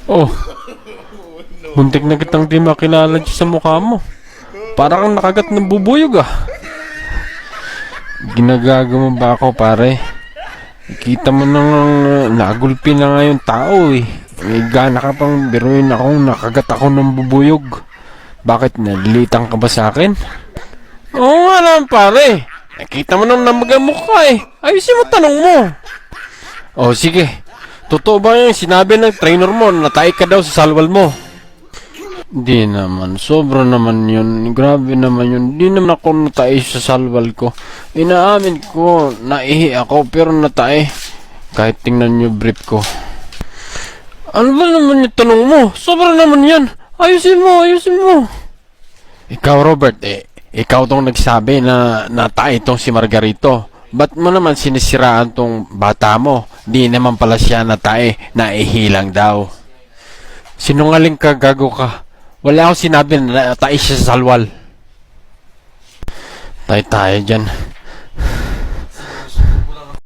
Oh, muntik na kitang di makilala dyan sa mukha mo. Para kang nakagat ng bubuyog ah. Ginagago mo ba ako pare? Kita mo nang nagulpi na nga yung tao eh. May gana ka pang biruin akong nakagat ako ng bubuyog. Bakit nalilitan ka ba sa akin? Oo nga naman pare. Nakita mo nang namagamok ka eh. Ayusin mo tanong mo. Oh sige. Totoo ba yung sinabi ng trainer mo na natay ka daw sa salwal mo? Di naman, sobra naman yun. Grabe naman yun. Di naman ako natay sa salwal ko. Inaamin ko, naihi ako pero natay. Kahit tingnan nyo brief ko. Ano ba naman yung tanong mo? Sobra naman yan. Ayusin mo, ayusin mo. Ikaw Robert, ikaw tong nagsabi na natay itong si Margarito. Ba't mo naman sinisiraan tong bata mo? Di naman pala siya natay, naihilang daw. Sinungaling ka, gago ka. Wala akong sinabi na natay siya sa salwal. Tayo dyan.